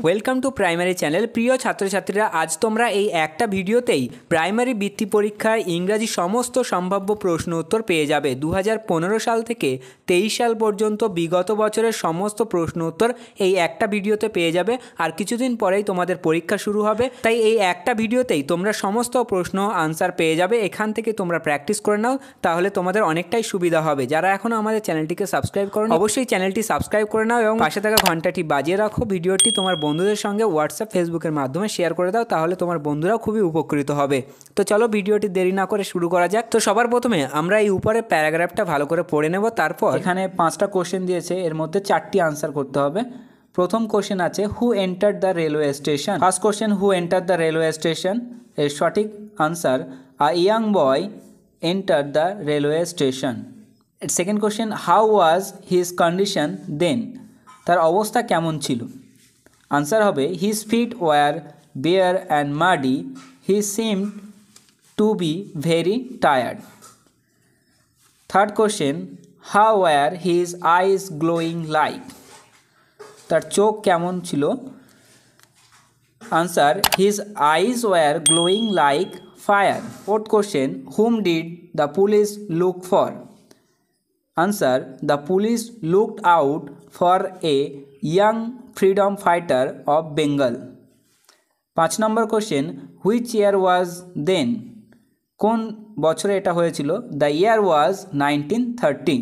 Welcome to primary channel. প্রিয় ছাত্রছাত্রীরা, আজ তোমরা এই একটা ভিডিওতেই প্রাইমারি বৃত্তি পরীক্ষায় ইংরাজি সমস্ত সম্ভাব্য প্রশ্ন উত্তর পেয়ে যাবে। 2015 সাল থেকে 23 সাল পর্যন্ত বিগত বছরের সমস্ত প্রশ্ন উত্তর এই একটা ভিডিওতে পেয়ে যাবে। আর কিছুদিন পরেই তোমাদের পরীক্ষা শুরু হবে, তাই এই একটা ভিডিওতেই তোমরা সমস্ত প্রশ্ন আনসার পেয়ে যাবে। এখান থেকে তোমরা প্র্যাকটিস করে নাও, তাহলে তোমাদের অনেকটাই সুবিধা হবে। যারা এখনও আমাদের চ্যানেলটিকে সাবস্ক্রাইব করো অবশ্যই চ্যানেলটি সাবস্ক্রাইব করে নাও এবং পাশে থাকা ঘন্টাটি বাজিয়ে রাখো। ভিডিওটি তোমার বন্ধুদের সঙ্গে হোয়াটসঅ্যাপ ফেসবুকের মাধ্যমে শেয়ার করে দাও, তাহলে তোমার বন্ধুরাও খুবই উপকৃত হবে। তো চলো ভিডিওটি দেরি না করে শুরু করা যাক। তো সবার প্রথমে আমরা এই উপরে প্যারাগ্রাফটা ভালো করে পড়ে নেব। তারপর এখানে 5টা কোশ্চেন দিয়েছে, এর মধ্যে 4টি আনসার করতে হবে। প্রথম কোশ্চেন আছে who entered the railway station. First question who entered the railway station, এর সঠিক answer a young boy entered the railway station. Second question how was his condition then, তার অবস্থা কেমন ছিল। আনসার হবে his feet were bare and muddy, he seemed to be very tired. Third question how were his eyes glowing like, তার চোখ কেমন ছিল। Answer his eyes were glowing like fire. Fourth question whom did the police look for. Answer the police looked out for a young freedom fighter of Bengal. 5 number question which year was then, কোন বছরে এটা হয়েছিল। The year was 1930।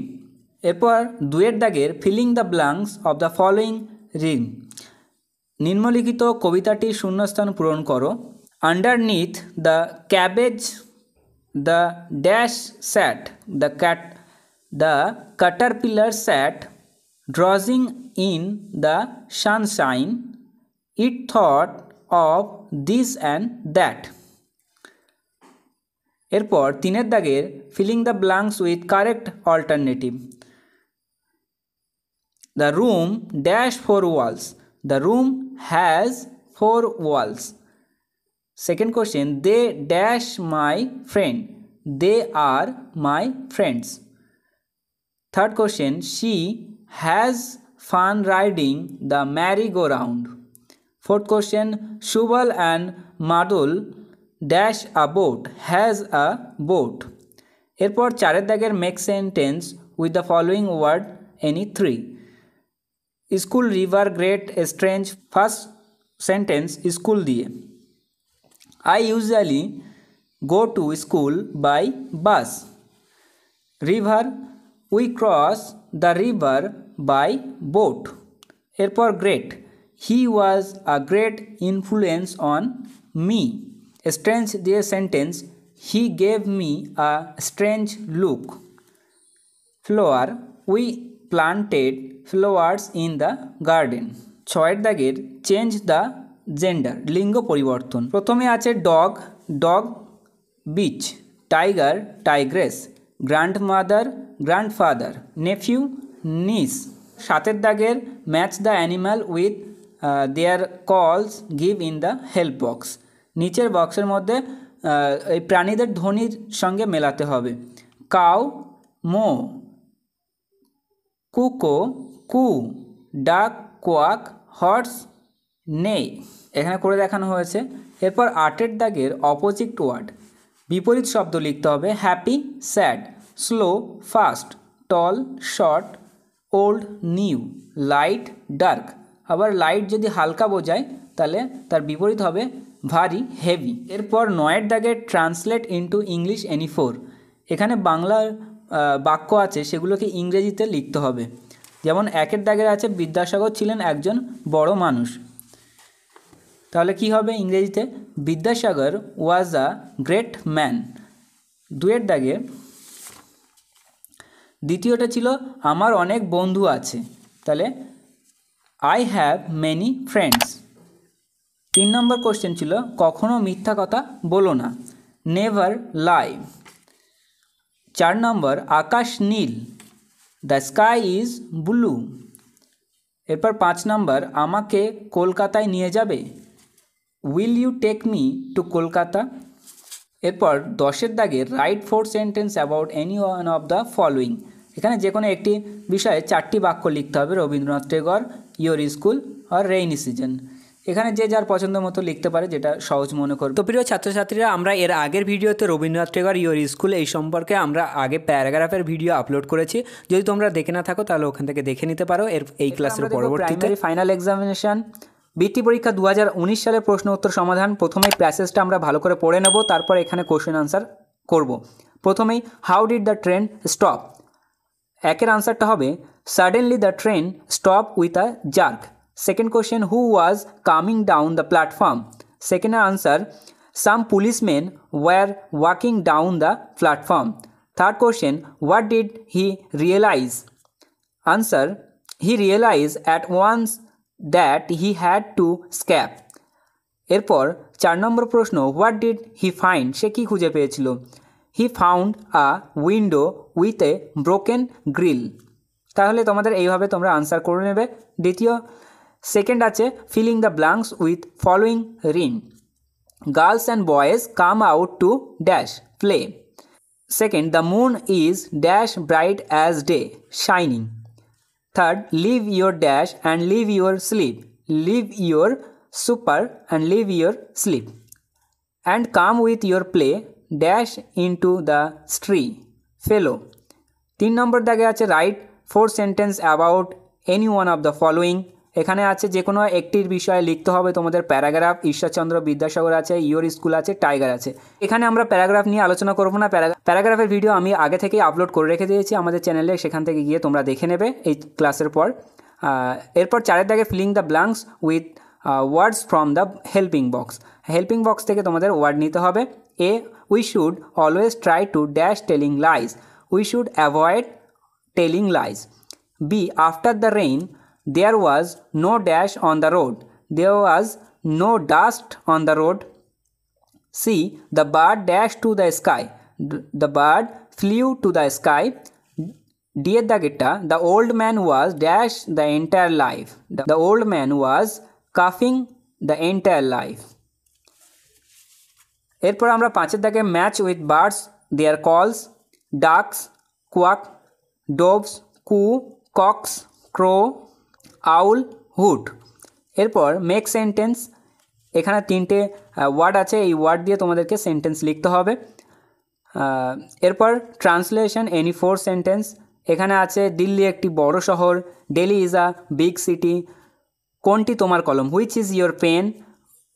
এরপর 2 দাগের filling the blanks of the following ring, নিম্নলিখিত কবিতাটির শূন্যস্থান পূরণ করো। Underneath the cabbage the dash sat, the caterpillar sat drowsing in the sunshine, it thought of this and that. এরপর 3 দাগের filling the blanks with correct alternative. The room dash 4 walls, the room has 4 walls. Second question they dash my friend, they are my friends. Third question, she has fun riding the merry-go-round. Fourth question, Shubal and Madul dash a boat, has a boat. এরপর 4 দাগের make sentence with the following word any 3. School river great strange, first sentence school দিয়ে। I usually go to school by bus. River, we cross the river by boat. এরপর great, he was a great influence on me. Strange দিয়ে sentence, he gave me a strange look. Flower, we planted flowers in the garden. 6 দাগের change the gender, লিঙ্গ পরিবর্তন। প্রথমে আছে dog, dog beach, tiger, tigress, grandmother, grandfather, nephew, niece. 7 দাগের match the animal with their calls give in the help box, নিচের বক্সের মধ্যে এই প্রাণীদের ধ্বনির সঙ্গে মেলাতে হবে। কাউ, মো, কুকো, কু, ডাক, কোয়াক, হর্স, নেই। এখানে করে দেখানো হয়েছে। এরপর 8 দাগের অপোজিট ওয়ার্ড, বিপরীত শব্দ লিখতে হবে। Happy, sad, slow, fast, tall, short, old, new, light, dark. আবার লাইট যদি হালকা বোঝায় তাহলে তার বিপরীত হবে ভারী, হেভি। এরপর 9 দাগের ট্রান্সলেট ইনটু ইংলিশ এনি 4, এখানে বাংলার বাক্য আছে সেগুলোকে ইংরেজিতে লিখতে হবে। যেমন 1 দাগের আছে বিদ্যাসাগর ছিলেন একজন বড় মানুষ, তাহলে কি হবে ইংরেজিতে, Vidyasagar was a great man. 2 দাগে দ্বিতীয়টা ছিল আমার অনেক বন্ধু আছে, তাহলে I have many friends. 3 number question ছিল কখনো মিথ্যা কথা বলো না, নেভার লাই। 4 নম্বর আকাশ নীল, দ্য স্কাই ইজ ব্লু। এরপর 5 নম্বর আমাকে কলকাতায় নিয়ে যাবে, will you take me to Kolkata. এরপর 10 দাগের right 4 sentence about any one of the following, এখানে যে কোনো একটি বিষয়ে 4টি বাক্য লিখতে হবে। রবীন্দ্রনাথ টেগর, ইয়োর স্কুল আর রেইনি সিজন। এখানে যে যার পছন্দ মতো লিখতে পারে, যেটা সহজ মনে করবে। তো প্রিয় ছাত্রছাত্রীরা, আমরা এর আগের ভিডিওতে রবীন্দ্রনাথ টেগর ইয়োর স্কুল এই সম্পর্কে আমরা আগে প্যারাগ্রাফের ভিডিও আপলোড করেছি। যদি তোমরা দেখে না থাকো তাহলে ওখান থেকে দেখে নিতে পারো এই ক্লাসের পরবর্তীতে। প্রাইমারি ফাইনাল এক্সামিনেশন বৃত্তি পরীক্ষা 2019 সালের প্রশ্ন উত্তর সমাধান। প্রথমেই প্যাসেজটা আমরা ভালো করে পড়ে নেব, তারপর এখানে কোশ্চেন আনসার করব। প্রথমেই how did the train stop. একের আনসারটা হবে suddenly the train stop with a jerk. Second question who was coming down the platform. Second answer some policemen were walking down the platform. Third question what did he realise. Answer he realise at once that he had to escape. এরপর 4 number প্রশ্ন what did he find. সে কী খুঁজে পেয়েছিল। He found a window with A broken grill. তাহলে তোমাদের এইভাবে তোমরা আনসার করে নেবে। দ্বিতীয় সেকেন্ড আছে filling the blanks with following রিন। Girls and boys come out to dash play. Second the moon is dash bright as day shining. Third leave your dash and leave your sleep. Leave your supper and leave your sleep and come with your play dash into the street fellow. 3 number দাগে আছে write 4 sentence about any one of the following. এখানে আছে যে কোনো একটির বিষয়ে লিখতে হবে তোমাদের প্যারাগ্রাফ। ঈশ্বরচন্দ্র বিদ্যাসাগর আছে, ইয়োর স্কুল আছে, টাইগার আছে। এখানে আমরা প্যারাগ্রাফ নিয়ে আলোচনা করবো না। প্যারাগ্রাফের ভিডিও আমি আগে থেকেই আপলোড করে রেখে দিয়েছি আমাদের চ্যানেলে, সেখান থেকে গিয়ে তোমরা দেখে নেবে এই ক্লাসের পর। এরপর 4 দাগে filling the blanks with words from the helping box. Helping box থেকে তোমাদের ওয়ার্ড নিতে হবে। A we should always try to dash telling lies. We should avoid telling lies. B after the rain there was no dash on the road. There was no dust on the road. C the bird dashed to the sky. The bird flew to the sky. D এর দাগেরটা the old man was dash the entire life. The old man was coughing the entire life. এরপর আমরা 5 দাগে match with birds their calls. Ducks quack, doves coo, cocks crow, owl hoot. এরপর make sentence. এখানে 3টে word আছে, এই word দিয়ে তোমাদেরকে সেন্টেন্স লিখতে হবে। এরপর ট্রান্সলেশন এনি 4 সেন্টেন্স। এখানে আছে দিল্লি একটি বড় শহর। Delhi is a big city. কোনটি তোমার কলম। Which is your pen.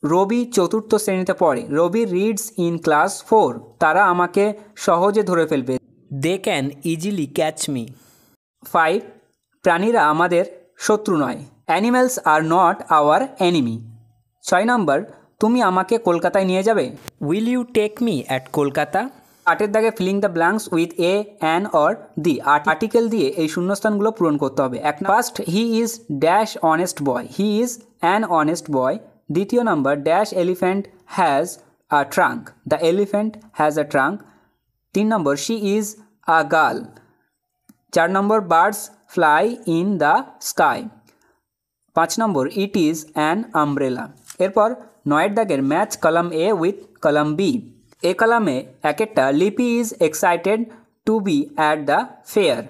Rabi 4র্থ শ্রেণীতে পড়ে। Rabi reads in class 4। তারা আমাকে সহজে ধরে ফেলবে। They can easily catch me. 5 প্রাণীরা আমাদের শত্রু নয়। Animals are not our enemy. 6 number তুমি আমাকে কলকাতায় নিয়ে যাবে। Will you take me at Kolkata. 8 দাগে filling the blanks with a an or the. Article দিয়ে এই শূন্যস্থানগুলো পূরণ করতে হবে। First he is dash honest boy. He is an honest boy. দ্বিতীয় number dash elephant has a trunk. The elephant has a trunk. 3 number she is a girl. 4 number birds fly in the sky. 5 number it is an umbrella. এরপর 9 দাগের match column A with column B. A কলামে এক একটা Lipi is excited to be at the fair.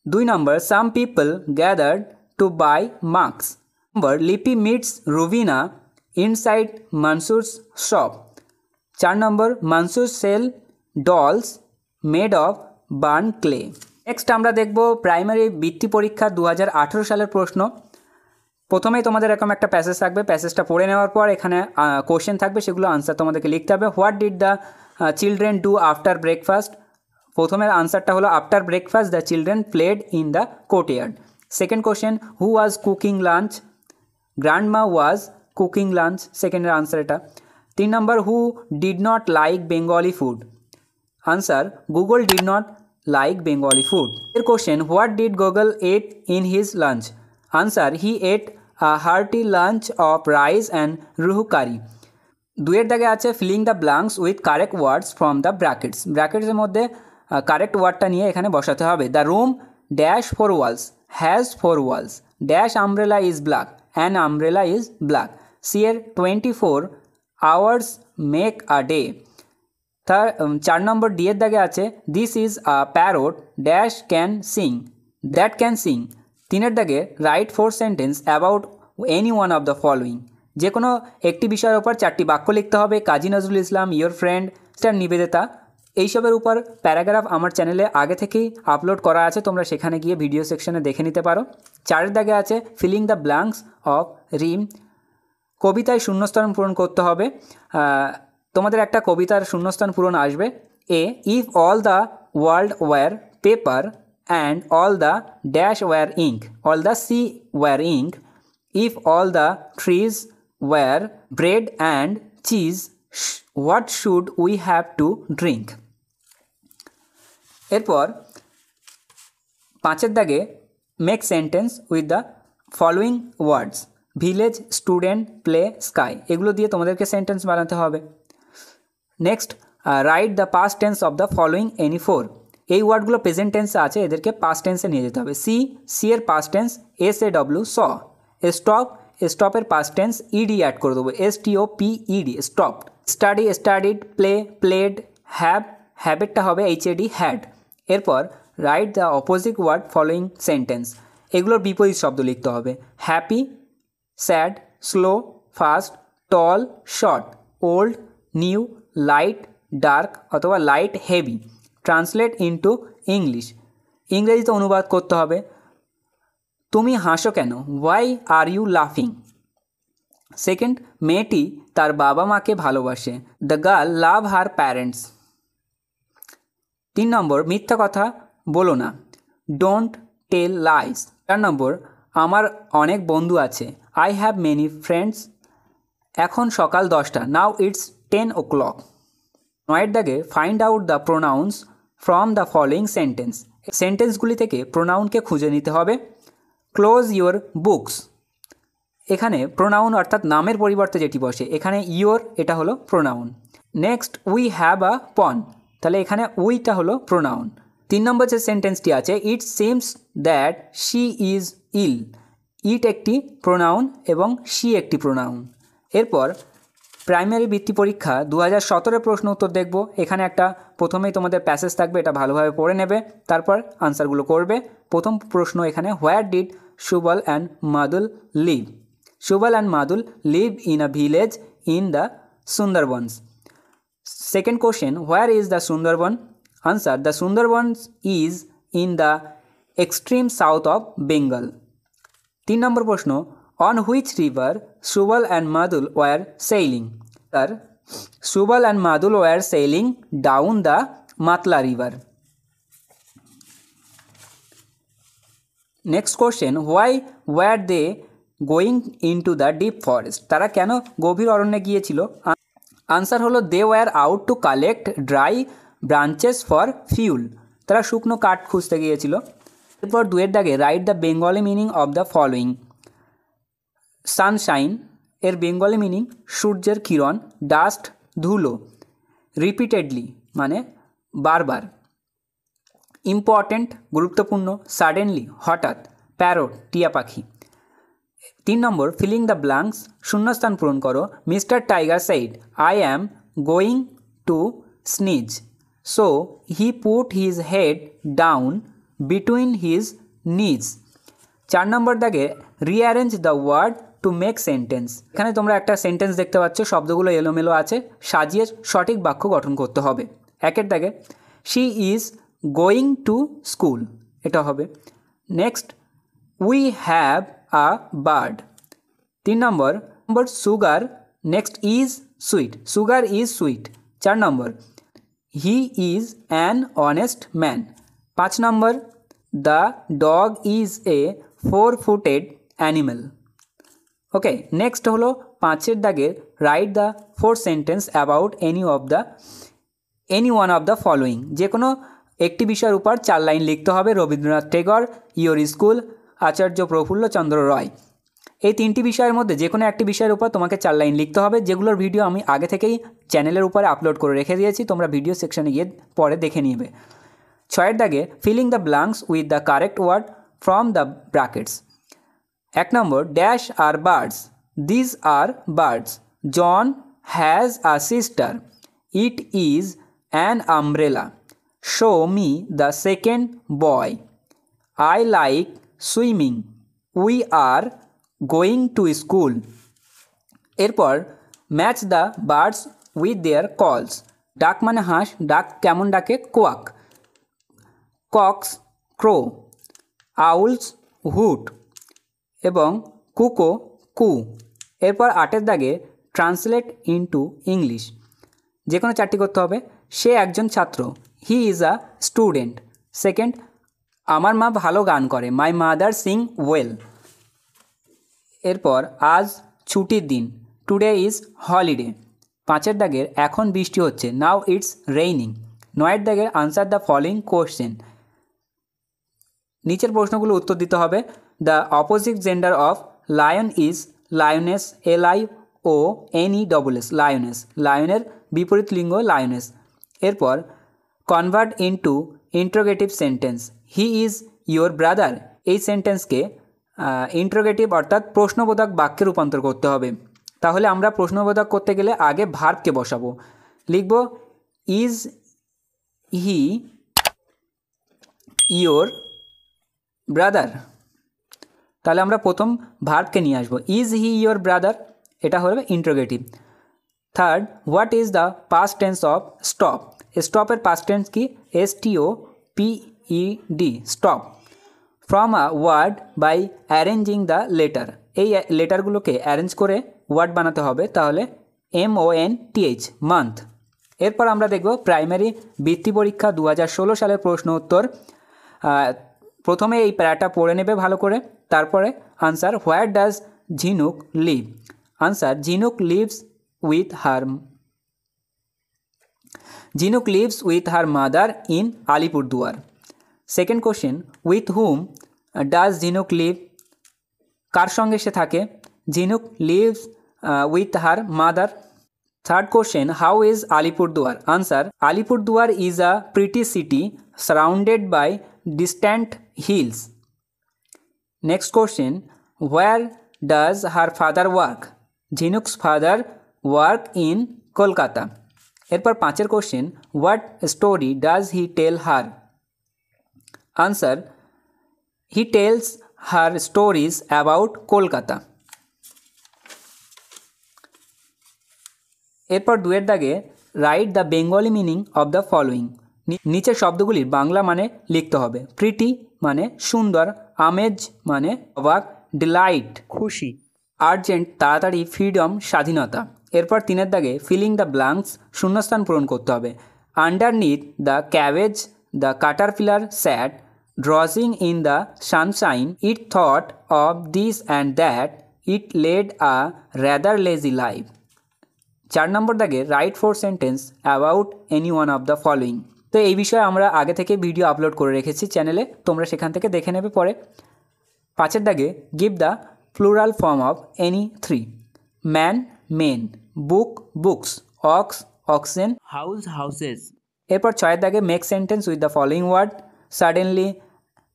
2 number some people gathered to buy masks. Number Lipi meets Rubina inside Mansur's shop. 4 number Mansur sell dolls made of burn clay. Next আমরা দেখব primary বৃত্তি পরীক্ষা 2018 সালের প্রশ্ন। প্রথমেই তোমাদের এরকম একটা প্যাসেজ থাকবে। প্যাসেজটা পড়ে নেওয়ার পর এখানে কোশ্চেন থাকবে, সেগুলো আনসার তোমাদেরকে লিখতে হবে। What did the children do after breakfast. প্রথমের আনসারটা হলো after breakfast the children played in the courtyard. Second question who was cooking lunch. Grandma was cooking lunch. সেকেন্ডের আনসার এটা। 3 number who did not like Bengali food. Answer Gogol did not like Bengali food. এর question what did Gogol ate in his lunch. Answer he ate a hearty lunch of rice and rohu কারি। 2 দাগে আছে filling the blanks with correct words from the brackets. ব্র্যাকেটসের মধ্যে correct ওয়ার্ডটা নিয়ে এখানে বসাতে হবে। The room dash 4 walls has 4 walls. Dash umbrella is black an umbrella is black. C এর 24 hours make a day. 4 number D এর দাগে আছে this is a parrot dash can sing that can sing. 3 দাগে right 4 sentence about any one of the following. যে কোনো একটি বিষয়ের উপর 4টি বাক্য লিখতে হবে। Kazi Nazrul Islam, your friend, mister Nivedita, এইসবের উপর প্যারাগ্রাফ আমার চ্যানেলে আগে থেকেই আপলোড করা আছে, তোমরা সেখানে গিয়ে ভিডিও সেকশনে দেখে নিতে পারো। 4 দাগে আছে ফিলিং দ্য ব্ল্যাঙ্কস অফ রিম, কবিতায় শূন্যস্থান পূরণ করতে হবে। তোমাদের একটা কবিতার শূন্যস্থান পূরণ আসবে। A, if all the world were paper and all the dash were ink, all the sea were ink, if all the trees were bread and cheese, what should we have to drink? এরপর 5 দাগে make sentence with the following words, village, student, play, sky, এগুলো দিয়ে তোমাদেরকে sentence বানাতে হবে। Next, write the past tense of the following any 4, এই ওয়ার্ডগুলো present টেন্সে আছে, এদেরকে পাস্ট টেন্সে নিয়ে যেতে হবে। সি এর past tense SAW, saw. Stop, স্টপের পাস্ট টেন্স ইডি অ্যাড করে দেবো, STOPED, stopped. Study, studied, play, played, হ্যাবেটটা হবে HAD, হ্যাড। এরপর write the opposite word following sentence, এগুলোর বিপরীত শব্দ লিখতে হবে। Happy, sad, slow, fast, tall, short, old, new, light, dark অথবা light, heavy. Translate into English, ইংরেজিতে অনুবাদ করতে হবে। তুমি হাসো কেন, ওয়াই আর ইউ লাফিং। সেকেন্ড, মেয়েটি তার বাবা মাকে ভালোবাসে, the girl love her parents. 3 নম্বর, মিথ্যা কথা বলো না, ডোন্ট টেল লাইস। 4 নম্বর, আমার অনেক বন্ধু আছে, আই হ্যাভ মেনি ফ্রেন্ডস। এখন সকাল 10টা, নাও ইটস 10 o'clock। 9 দাগে find out the pronouns from the following sentence, সেন্টেন্সগুলি থেকে প্রোনাউনকে খুঁজে নিতে হবে। ক্লোজ ইয়োর বুকস, এখানে প্রোনাউন অর্থাৎ নামের পরিবর্তে যেটি বসে, এখানে ইয়োর এটা হলো pronoun. Next, we have a pen, তাহলে এখানে উইটা হলো প্রোনাউন। 3 নম্বর যে সেন্টেন্সটি আছে, it seems that she is ill, it একটি প্রোনাউন এবং শি একটি প্রোনাউন। এরপর প্রাইমারি বৃত্তি পরীক্ষা 2017 প্রশ্ন উত্তর দেখব। এখানে একটা প্রথমেই তোমাদের প্যাসেজ থাকবে, এটা ভালোভাবে পড়ে নেবে, তারপর আনসারগুলো করবে। প্রথম প্রশ্ন এখানে, where did Subal and Madul live? Subal and Madul live in a village in the Sundarbans. Second question, where is the Sundarban? Answer, the Sundarbans is in the extreme south of Bengal. 3 number প্রশ্ন, on which river Subal and Madul were sailing? Sir, Subal and Madul were sailing down the Matla river. Next question, why were they going into the deep forest? তারা কেন গভীর অরণ্যে গিয়েছিল? Answer হলো, they were out to collect dry branches for fuel. তারা শুকনো কাঠ খুঁজতে গিয়েছিল। এরপর 2 এর দাগে write the Bengali meaning of the following. Sunshine এর বেঙ্গলি মিনিং সূর্যের কিরণ, ডাস্ট ধুলো, রিপিটেডলি মানে বারবার, ইম্পর্ট্যান্ট গুরুত্বপূর্ণ, সাডেনলি হঠাৎ, প্যারট টিয়া পাখি। 3 নম্বর, ফিলিং দ্য ব্ল্যাঙ্কস শূন্যস্থান পূরণ করো। Mister tiger said, I am going to sneeze, so he put his head down between his knees. 4 number দাগে rearrange the word to make sentence, এখানে তোমরা একটা সেন্টেন্স দেখতে পাচ্ছ, শব্দগুলো এলোমেলো আছে, সাজিয়ে সঠিক বাক্য গঠন করতে হবে। 1 দাগে she is going to school, এটা হবে। Next, we have a bird. 3 number, sugar, next is sweet, sugar is sweet. 4 number, he is an honest man. 5 number, the dog is a 4-footed animal. Okay, next হলো 5 দাগে right the 4 sentence about any one of the following, যে কোনো একটি বিষয়ের উপর 4 line লিখতে হবে। Rabindranath Tagore, your school, Acharya Prafulla Chandra রয়। এই 3টি বিষয়ের মধ্যে যে কোনো একটি বিষয়ের উপর তোমাকে 4 লাইন লিখতে হবে, যেগুলোর ভিডিও আমি আগে থেকেই চ্যানেলের উপরে আপলোড করে রেখে দিয়েছি, তোমরা ভিডিও সেকশনে গিয়ে পরে দেখে নিবে। 6 দাগে filling the blanks with the correct word from the brackets. 1 number, dash are birds, this are birds, John has a sister, it is an umbrella, show me the second boy, I like swimming, we are going to school. এরপর match the birds with their calls. ডাক মানে হাঁস, ডাক কেমন ডাকে? Quack. Cox ক্রো, owls হুট এবং কুকো কু। এরপর 8 দাগে ট্রান্সলেট ইনটু ইংলিশ, যে কোনো 4টি করতে হবে। সে একজন ছাত্র, he is a student. Second, আমার মা ভালো গান করে, মাই মাদার সিং ওয়েল। এরপর আজ ছুটির দিন, টুডে ইজ হলিডে। 5 দাগের এখন বৃষ্টি হচ্ছে, নাও ইটস রেইনিং। 9 দাগের আনসার দ্য ফলোইং কোশ্চেন। নিচের প্রশ্নগুলো উত্তর দিতে হবে। The opposite gender of lion is lioness, LIONESS, lioness. লায়নের বিপরীত লিঙ্গ লায়নেস। এরপর convert into interrogative sentence, he is your brother. এই সেন্টেন্সকে ইন্ট্রোগেটিভ অর্থাৎ প্রশ্নবোধক বাক্যে রূপান্তর করতে হবে। তাহলে আমরা প্রশ্নবোধক করতে গেলে আগে ভার্বকে বসাবো। লিখব ইজ হি ইয়োর ব্রাদার। তাহলে আমরা প্রথম ভার্বকে নিয়ে আসবো, ইজ হি ইয়োর ব্রাদার, এটা হবে interrogative. Third, what is the past tense of stop. স্টপের পাস্ট টেন্স কি? STOPED, stop. From a word by arranging the letter. এই লেটারগুলোকে অ্যারেঞ্জ করে ওয়ার্ড বানাতে হবে, তাহলে MONTH, মান্থ। এরপর আমরা দেখব প্রাইমারি বৃত্তি পরীক্ষা 2016 সালের প্রশ্ন উত্তর। প্রথমে এই প্যারাটা পড়ে নেবে ভালো করে, তারপরে answer. Where does Jhinuk live? Answer, Jhinuk lives with her mother in Alipurduar. Second question, with whom does Jhinuk live? কার সঙ্গে সে থাকে? Jhinuk lives with her mother. Third question, how is Alipurduar? Answer, Alipurduar is a pretty city surrounded by distant hills. Next question, where does her father work? ঝিনুক's father work in Kolkata. এরপর 5 question, what story does he tell her? Answer, he tells her stories about Kolkata. এরপর 2 দাগে write the Bengali meaning of the following. নিচের শব্দগুলির বাংলা মানে লিখতে হবে। Pretty মানে সুন্দর, আমেজ মানে অবাক, ডিলাইট খুশি, আর্জেন্ট তাড়াতাড়ি, ফ্রিডম স্বাধীনতা। এরপর 3 দাগে ফিলিং দ্য ব্ল্যাঙ্কস, শূন্যস্থান পূরণ করতে হবে। Underneath the cabbage the caterpillar sat, drowsing in the sunshine it thought of this and that, it led a rather lazy life. 4 number দাগে right 4 sentence about any one of the following. তো এই বিষয়ে আমরা আগে থেকে video upload করে রেখেছি চ্যানেলে, তোমরা সেখান থেকে দেখে নেবে পরে। 5 দাগে give the plural form of any 3, man men, book books, ox oxen, house houses. এরপর 6 দাগে make sentence with the following word, suddenly,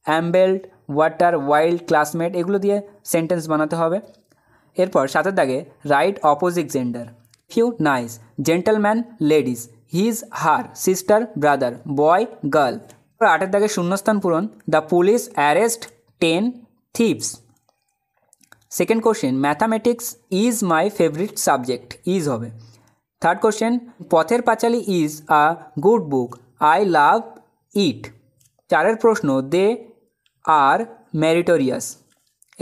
ambled, water, wild, classmate, এগুলো দিয়ে সেন্টেন্স বানাতে হবে। এরপর 7 দাগে write opposite gender, few nice, gentleman ladies, his her, sister brother, boy girl. 8 দাগে শূন্যস্থান পূরণ, the police arrest 10 thieves. Second question, mathematics is my favourite subject, is হবে। Third question, Pather Panchali is a good book, I love it. 4 প্রশ্ন, দে আর meritorious.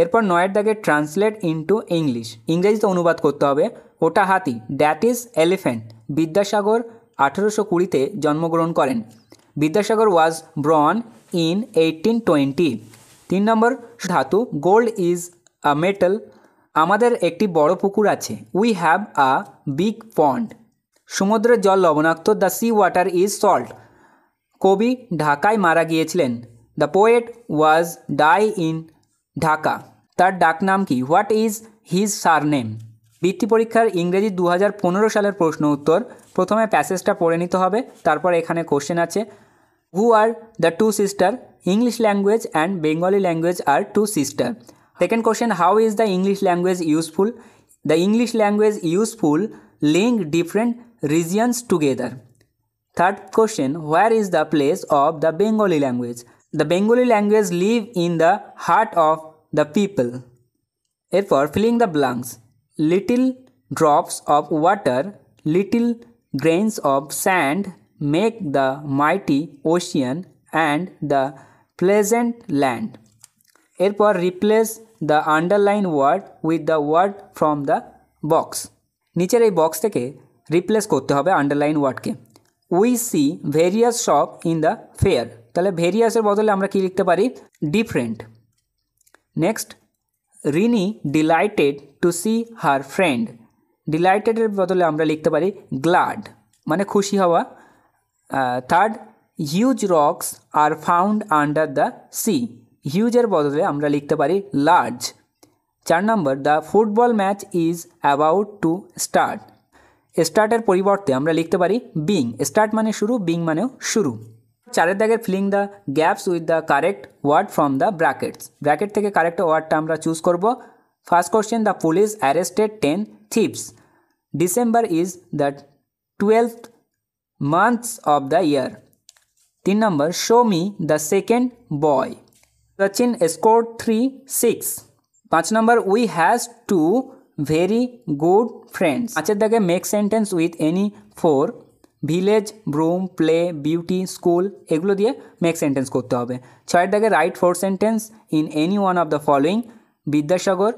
এরপর 9 দাগে translate into English, ইংরেজিতে অনুবাদ করতে হবে। ওটা হাতি, দ্যাট ইজ এলিফ্যান্ট। বিদ্যাসাগর 1820-তে জন্মগ্রহণ করেন। বিদ্যাসাগর ওয়াজ ব্রন ইন 1820। 3 নম্বর ধাতু, গোল্ড ইজ আ মেটাল, আমাদের একটি বড় পুকুর আছে, we have a big pond. সমুদ্রের জল লবণাক্ত, the sea water is salt. কবি ঢাকায় মারা গিয়েছিলেন, the poet was die in Dhaka. তার ডাক নাম কি? What is his surname. বৃত্তি পরীক্ষার ইংরেজি 2015 সালের প্রশ্ন উত্তর। প্রথমে প্যাসেজটা পড়ে নিতে হবে, তারপর এখানে কোশ্চেন আছে। Who are the two sister? English language and Bengali language are two sister. Second question, how is the English language useful? The English language useful link different regions together. Third question, where is the place of the Bengali language? The Bengali language live in the heart of the people. এরপর filling the blanks, little drops of water, little grains of sand make the mighty ocean and the pleasant land. এরপর replace the underlined word with the word from the box. নিচের এই box থেকে replace করতে হবে underline ওয়ার্ডকে। We see various shop in the fair, তাহলে ভেরিয়াসের বদলে আমরা কি লিখতে পারি? Different. Next, Rini delighted to see her friend, ডিলাইটেডের বদলে আমরা লিখতে পারি গ্লাড, মানে খুশি হওয়া। Third, huge rocks are found under the sea, হিউজের বদলে আমরা লিখতে পারি large. 4 number, the football match is about to start, স্টার্টের পরিবর্তে আমরা লিখতে পারি বিং, স্টার্ট মানে শুরু, বিং মানেও শুরু। 4 দাগের filling the gaps with the correct word from the brackets, bracket থেকে কারেক্ট ওয়ার্ডটা আমরা চুজ করব। First question, the police arrested 10 thieves, December is the 12th month of the year. 3 number, show me the second boy, Sachin scored 3-6। 5 number, we has two very good friends. 5 দাগে make sentence with any 4, village, broom, play, beauty, school, এগুলো দিয়ে make sentence করতে হবে। 6 দাগে right 4 sentence in any one of the following, Vidyasagar,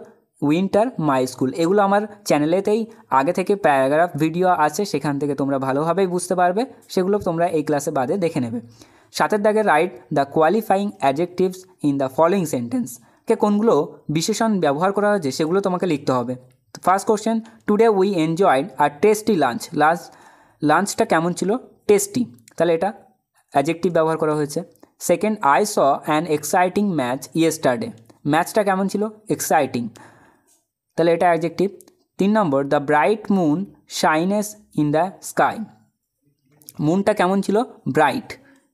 winter, my school. এগুলো আমার চ্যানেলেতেই আগে থেকে প্যারাগ্রাফ ভিডিও আছে, সেখান থেকে তোমরা ভালোভাবেই বুঝতে পারবে, সেগুলো তোমরা এই ক্লাসে বাদে দেখে নেবে। 7 দাগে right the qualifying adjectives in the following sentence, কে কোনগুলো বিশেষণ ব্যবহার করা হয়েছে সেগুলো তোমাকে লিখতে হবে। First question, today we enjoyed a tasty lunch, লাঞ্চটা কেমন ছিল? টেস্টি, তাহলে এটা অ্যাডজেক্টিভ ব্যবহার করা হয়েছে। Second, I saw an exciting match yesterday, ম্যাচটা কেমন ছিল? এক্সাইটিং, তাহলে এটা adjective. 3 number, the bright moon shines in the sky, মুনটা কেমন ছিল? ব্রাইট,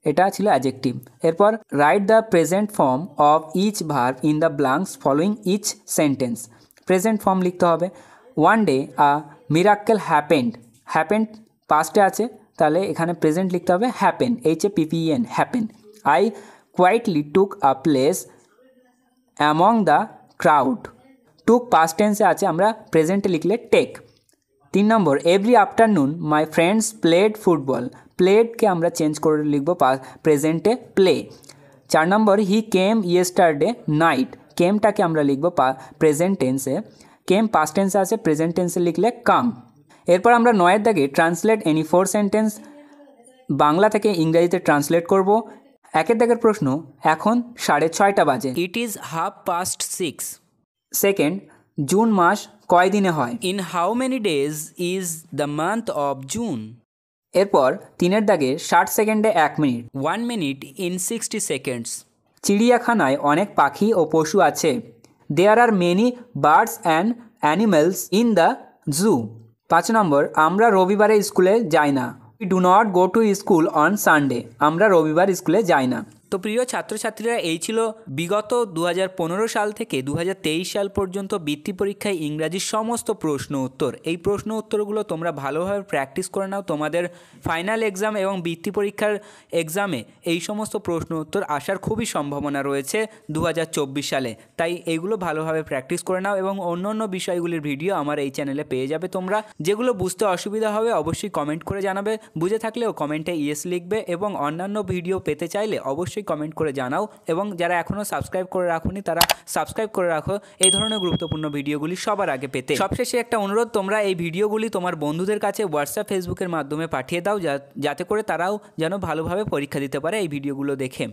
এটা ছিল অ্যাডজেক্টিভ। এরপর write the present form of each verb in the blanks following each sentence, present form লিখতে হবে। One day a miracle happened, happened পাস্টে আছে, তাহলে এখানে প্রেজেন্ট লিখতে হবে happen, HAPPEN, happen. I quietly took a place among the crowd, took past টেন্সে আছে, আমরা প্রেজেন্টে লিখলে take. 3 number, every afternoon my friends played football, প্লেডকে আমরা চেঞ্জ করে লিখব প্রেজেন্টে play. 4 number, he came yesterday night, কেমটাকে আমরা লিখব প্রেজেন্ট টেন্সে, কেম পাস্ট টেন্সে আছে, প্রেজেন্ট টেন্সে লিখলে কাম। এরপর আমরা 9 দাগে ট্রান্সলেট এনি 4 সেন্টেন্স, বাংলা থেকে ইংরেজিতে ট্রান্সলেট করব। 1 দাগের প্রশ্ন, এখন 6:30 বাজে, ইট ইজ 6:30। সেকেন্ড, জুন মাস কয় দিনে হয়? In how many days is the month of June? এরপর 3 দাগে 60 সেকেন্ডে 1 মিনিট, 1 minute in 60 seconds. চিড়িয়াখানায় অনেক পাখি ও পশু আছে, there are many birds and animals in the zoo. 5 number, আমরা রবিবারে স্কুলে যাই না, we do not go to school on Sunday, আমরা রবিবার স্কুলে যাই না। তো প্রিয় ছাত্রছাত্রীরা, এই ছিল বিগত 2015 সাল থেকে 2023 সাল পর্যন্ত বৃত্তি পরীক্ষায় ইংরাজির সমস্ত প্রশ্ন উত্তর। এই প্রশ্ন উত্তরগুলো তোমরা ভালোভাবে প্র্যাকটিস করে নাও, তোমাদের ফাইনাল এক্সাম এবং বৃত্তি পরীক্ষার এক্সামে এই সমস্ত প্রশ্ন উত্তর আসার খুবই সম্ভাবনা রয়েছে 2024 সালে। তাই এইগুলো ভালোভাবে প্র্যাকটিস করে নাও এবং অন্য অন্য বিষয়গুলির ভিডিও আমার এই চ্যানেলে পেয়ে যাবে তোমরা। যেগুলো বুঝতে অসুবিধা হবে অবশ্যই কমেন্ট করে জানাবে, বুঝে থাকলেও কমেন্টে ইয়েস লিখবে, এবং অন্যান্য ভিডিও পেতে চাইলে অবশ্যই কমেন্ট করে জানাও, এবং যারা এখনও সাবস্ক্রাইব করে রাখোনি তারা সাবস্ক্রাইব করে রাখো এই ধরনের গুরুত্বপূর্ণ ভিডিওগুলি সবার আগে পেতে। সবশেষে একটা অনুরোধ, তোমরা এই ভিডিওগুলি তোমার বন্ধুদের কাছে হোয়াটসঅ্যাপ, ফেসবুকের মাধ্যমে পাঠিয়ে দাও, যাতে করে তারাও যেন ভালোভাবে পরীক্ষা দিতে পারে এই ভিডিওগুলো দেখে।